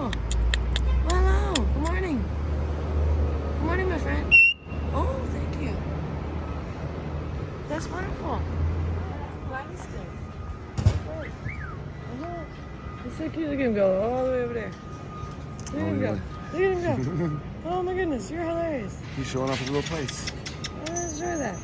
Oh, hello. Good morning. Good morning, my friend. Oh, thank you. That's wonderful. Flying stick. Great. He's so cute. Look at him go all the way over there. Look at him go. Look at him go. Oh my goodness, you're hilarious. He's showing off his little place. Let's enjoy that.